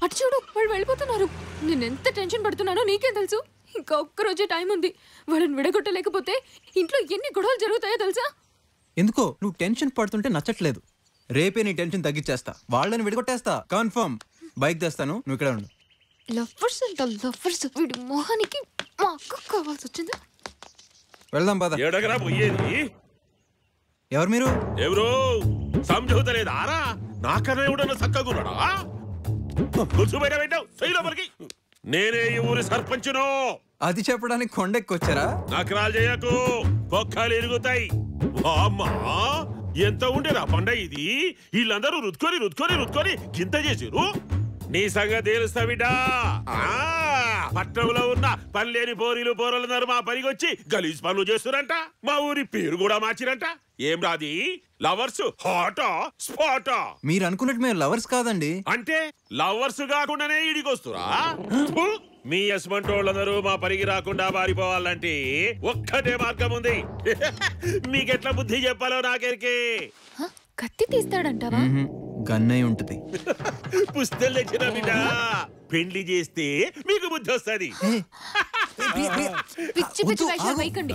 అటు చూడు, వాళ్ళు వెళ్ళిపోతున్నారు. నేను ఎంత టెన్షన్ పడుతున్నానో నీకేం తెలుసు? ఇంకా ఒక్కరోజే టైం ఉంది. వాళ్ళని విడగొట్టలేకపోతే ఇంట్లో ఎన్ని గొడవలు జరుగుతాయో తెలుసా? ఎందుకో నువ్వు టెన్షన్ పడుతుంటే నచ్చట్లేదు. రేపే నీ టెన్షన్ తగ్గించేస్తా, వాళ్ళని విడగొట్టేస్తా కన్ఫర్మ్. బైక్ తెస్తాను, నువ్వు ఇక్కడ ఉండు. లవర్స్ అంట లవర్స్. వీడి మొహానికి మా అక్క కావాల్సి వచ్చింది. వెళ్దాం పద. ఎడగరా పోయేది? ఎవరు మీరు? ఎవరు సంజవుతలేదారా? నాకన్నా ఎవడన్నా చక్కగున్నాడా? కూర్చోబెట్ట పెట్టావు సైలోపలికి. నేనే ఈ ఊరి సర్పంచును. అది చెప్పడానికి కొండెక్కొచ్చారా? నకరాలు చేయకు, పొక్కలు ఇరుగుతాయి. అమ్మా ఎంత ఉండేరా పండ ఇది? వీళ్ళందరూ రుద్దుకొని రుద్దుకొని రుద్దుకొని గింత చేసిరు. నీ సంగతి తెలుస్తా బిడ్డా. పట్టణంలో ఉన్న పనిలేని పోరీలు పోరలందరూ మా పనికొచ్చి గలీజ్ పనులు చేస్తురంట. మా ఊరి పేరు కూడా మార్చిరంట. ఏం రాది? Lovers హాటా Sparta? మీరు అనుకున్నట్టు మేము లవర్స్ కాదండి. అంటే లవర్స్ కాకుండానే ఈడికొస్తురా? మీ యశ్మంటోళ్ళందరూ మా పనికి రాకుండా మారిపోవాలంటే ఒక్కటే మార్గం ఉంది. మీకెట్లా బుద్ధి చెప్పాలో నాకెరికే. కత్తి తీస్తాడంటావా? గన్నయ్య ఉంటది. పుస్తలు తెచ్చిన బిడ్డ. పెండ్లి చేస్తే మీకు బుద్ధి వస్తుంది. పిచ్చి పిచ్చి వేషాలు వేయకండి.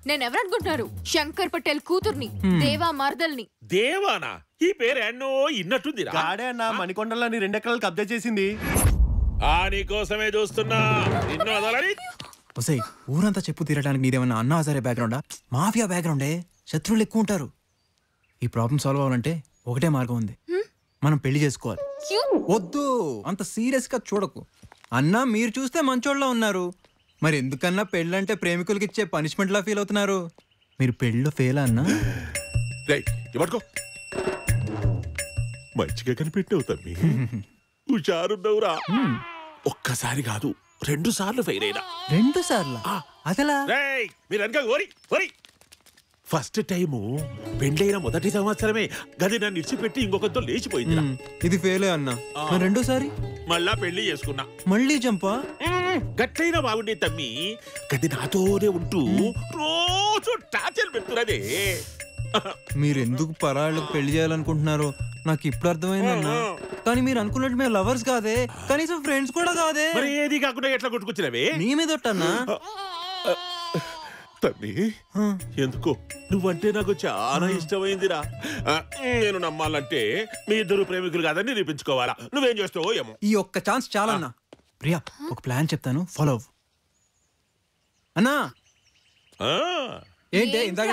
నేను ఎవరనుకుంటున్నారు? శంకర్ పటేల్ కూతుర్ని, దేవా మర్దల్ని. దేవానా? ఈ పేరు ఎన్నో ఇన్నట్టుంది. గాడే అన్న మణికొండలోని 2 ఎకరాలు కబ్జా చేసింది. నీకోసమే చూస్తున్నా. నిన్ను వదలని. ఒసేయ్, ఊరంతా చెప్పు తీరడానికి నీదేమన్నా అన్నా హజారే బ్యాక్గ్రౌండా? మాఫియా బ్యాక్గ్రౌండే. శత్రువులు ఎక్కువ ఉంటారు. ఈ ప్రాబ్లం సాల్వ్ అవ్వాలంటే ఒకటే మార్గం ఉంది, మనం పెళ్లి చేసుకోవాలి. వద్దు, అంత సీరియస్ గా చూడకు అన్నా. మీరు చూస్తే మంచోళ్ళ ఉన్నారు, మరి ఎందుకన్నా పెళ్ళంటే ప్రేమికులకి ఇచ్చే పనిష్మెంట్ లా ఫీల్ అవుతున్నారు. మీరు పెళ్ళిలో ఫెయిల్ అన్నా? పట్టుకో, మంచిగా కనిపెట్టావు తమ్మి. హుషారున్నావురా. ఒక్కసారి కాదు 2 సార్లు ఫెయిల్ అయినా. 2 సార్లు? అసలా మీరు అనక ఓరి. ఫస్ట్ టైము పెండ్లైన మొదటి సంవత్సరమే గది నన్ను ఇడిచిపెట్టి ఇంకొకరితో లేచిపోయింది. ఇది ఫెయిలే అన్నా. రెండోసారి మళ్ళా పెళ్లి చేసుకున్నా. మళ్ళీ జంపా? గట్లయినా బాగుండే తమ్మి. గది నాతోనే ఉంటూ రోజు టార్చర్ పెడుతున్నదే. మీరు ఎందుకు పరాళ్ళకు పెళ్లి చేయాలనుకుంటున్నారో నాకు ఇప్పుడు అర్థమైందన్నా. కానీ మీరు అనుకున్నట్టు మేము లవర్స్ కాదే, కనీసం ఫ్రెండ్స్ కూడా కాదే. మరి ఏది కాకుండా ఎట్లా కొట్టుకొచ్చినవే? నీ మీద ఒట్టన్నా. తమ్మి, ఎందుకో నువ్వంటే నాకు చాలా ఇష్టమైందిరా. నేను నమ్మాలంటే మీ ఇద్దరు ప్రేమికులు కాదని నిరూపించుకోవాలా. నువ్వేం చేస్తావో ఏమో. ఈ ఒక్క ఛాన్స్ చాలన్నా. ప్రియా, ఒక ప్లాన్ చెప్తాను, ఫాలో అవ్వు. అన్నా ఏంటి ఇందాక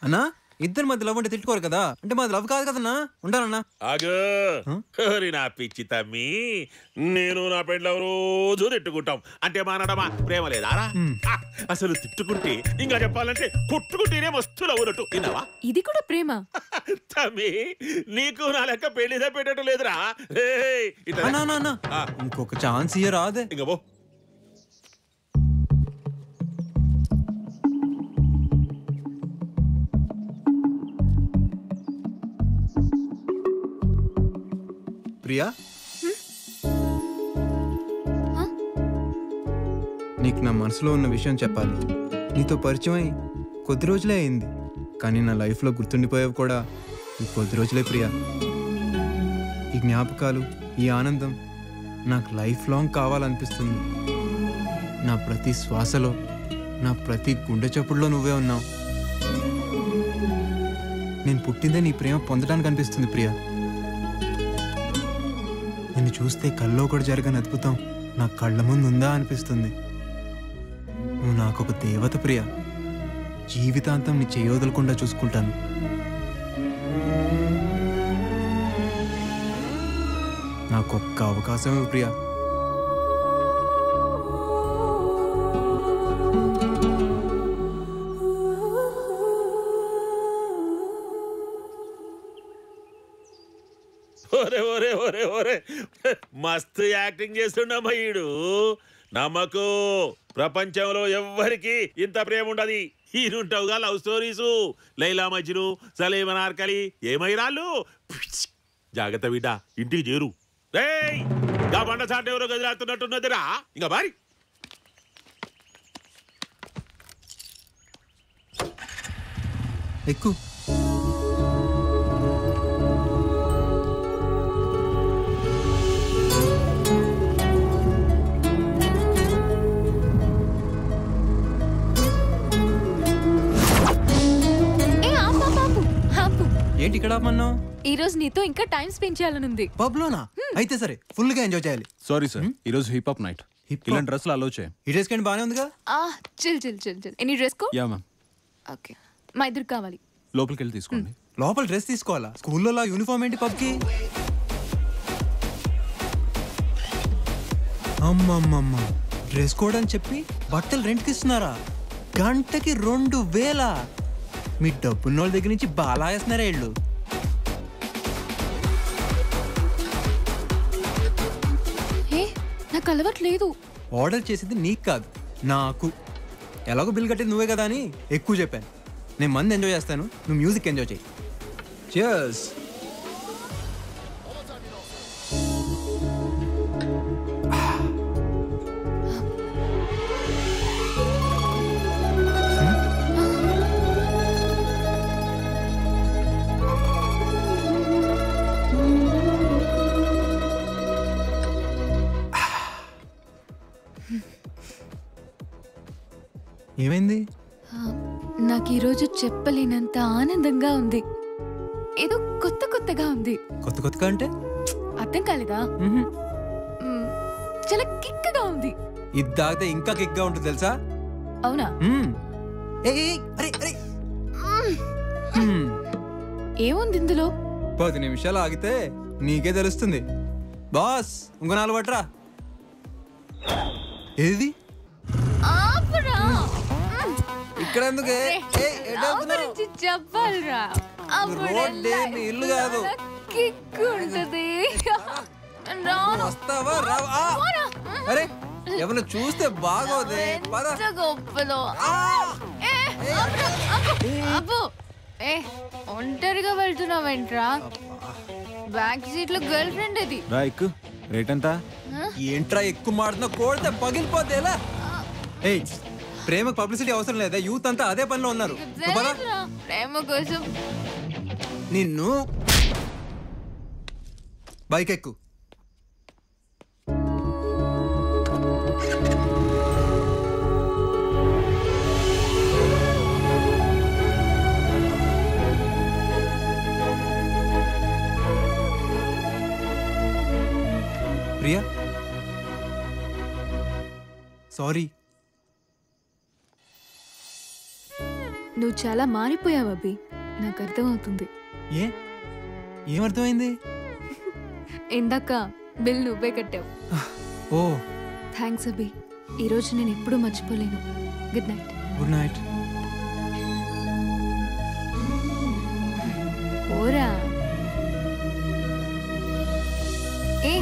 అన్నా ఇద్దరు మధ్య లవ్ అంటే తిట్టుకోరు కదా, అంటే మాది లవ్ కాదు కదన్నా. ఉండాలన్నా. నా పిచ్చి తమ్మి, నేను నా పెళ్ళ రోజు తిట్టుకుంటాం. అంటే మానడమా ప్రేమ లేదారా? అసలు తిట్టుకుంటే ఇంకా చెప్పాలంటే కొట్టుకుంటేనే మస్తు లవ్వునట్టు. విన్నావా? ఇది కూడా ప్రేమ తమ్మి. నీకు నా లెక్క పెళ్లి పెట్టడం లేదురా. ఇంకొక ఛాన్స్ ఇయ్య రాదే. ఇంక పో. ప్రియా, నీకు నా మనసులో ఉన్న విషయం చెప్పాలి. నీతో పరిచయం కొద్ది రోజులే అయింది, కానీ నా లైఫ్లో గుర్తుండిపోయేవి కూడా ఈ కొద్ది రోజులే ప్రియా. ఈ జ్ఞాపకాలు, ఈ ఆనందం నాకు లైఫ్ లాంగ్ కావాలనిపిస్తుంది. నా ప్రతి శ్వాసలో, నా ప్రతి గుండె చప్పుడులో నువ్వే ఉన్నావు. నేను పుట్టిందే నీ ప్రేమ పొందడానికి అనిపిస్తుంది ప్రియా. నిన్ను చూస్తే కల్లో కూడా జరగని అద్భుతం నా కళ్ళ ముందు ఉందా అనిపిస్తుంది. నువ్వు నాకొక దేవత ప్రియా. జీవితాంతం నీ చేయొదలకుండా చూసుకుంటాను. నాకొక్క అవకాశం ప్రియా. మస్తు యాక్టింగ్ చేస్తుండమ్మా ఈడు. నమ్మకు, ప్రపంచంలో ఎవ్వరికి ఇంత ప్రేమ ఉండదు. ఈయనుంటావుగా లవ్ స్టోరీసు, లైలా మజ్ను, సలీం అనార్కలి. ఏమైరాళ్ళు? జాగ్రత్త బిడ్డ, ఇంటికి చేరు. బండ చాట ఎవరో గదిలాడుతున్నట్టున్నదిరా. ఇంకా మరి ఎక్కు. ఏంటి ఇక్కడ ఆపమన్నావు? ఈ రోజు నీతో ఇంకా టైం స్పెండ్ చేయాలనుంది. పబ్లోనా? అయితే సరే, ఫుల్ గా ఎంజాయ్ చేయాలి. సారీ సార్, ఈ రోజు హిప్ హాప్ నైట్. ఇలాంటి డ్రెస్లు అలో చేయం. ఈ డ్రెస్ కంటే బానే ఉందిగా. Chill chill chill chill. Any dress code? Yeah ma'am. Okay, మా ఇద్దరు కావాలి. లోపలికి వెళ్ళి తీసుకోండి. లోపల డ్రెస్ తీసుకోవాలా? స్కూల్లో యూనిఫామ్ ఏంటి పబ్కి? అమ్మమ్మమ్మ, డ్రెస్ కోడ్ అని చెప్పి బట్టలు రెంట్కి ఇస్తున్నారా? గంటకి 2000. మీ డబ్బున్న వాళ్ళ దగ్గర నుంచి బాలా వేస్తున్నారా వీళ్ళు? నాకు అలవాట్లేదు. ఆర్డర్ చేసింది నీకు కాదు, నాకు. ఎలాగో బిల్ కట్టేది నువ్వే కదా అని ఎక్కువ చెప్పాను. నేను మంది ఎంజాయ్ చేస్తాను, నువ్వు మ్యూజిక్ ఎంజాయ్ చేయి. Cheers. ఏమైంది? నాకు ఈరోజు చెప్పలేనంత ఆనందంగా ఉంది. ఏదో కొత్త కొత్తగా ఉంది. కొత్త కొత్తగా అంటే అర్థం కాలేదా? చాలా కిక్గా ఉంది. ఇది తాగితే ఇంకా కిక్గా ఉంటుంది తెలుసా? అవునా? ఏముంది ఇందులో? 10 నిమిషాలు ఆగితే నీకే తెలుస్తుంది. బాస్, ఇంకో 4 పట్రా. ఏది ఇక్కడ ఎందుకే? చెప్పాలరా, ఇల్లు కాదు. వస్తావా రావా? అరే ఎవరిని చూస్తే బాగోదే. ఒంటరిగా వెళ్తున్నావేంట్రా? బ్యాక్ సీట్ లో గర్ల్ ఫ్రెండ్ అది. రేట్ ఎంత? ఏంట్రా ఎక్కువ మాడుతున్నా? కోడితే పగిలిపోతే ఎలా? ప్రేమకు పబ్లిసిటీ అవసరం లేదా? యూత్ అంతా అదే పనిలో ఉన్నారు. ప్రేమ కోసం నిన్ను బైక్ ఎక్కు. ప్రియా, సారీ. నువ్వు చాలా మారిపోయావు అభి, నాకు అర్థమవుతుంది. ఏమర్థమైంది? ఇందాక బిల్ నువ్వే కట్టావు. ఓ థ్యాంక్స్ అభి, ఈరోజు నేను ఎప్పుడూ మర్చిపోలేను. Good night. Good night. ఓరా. ఏ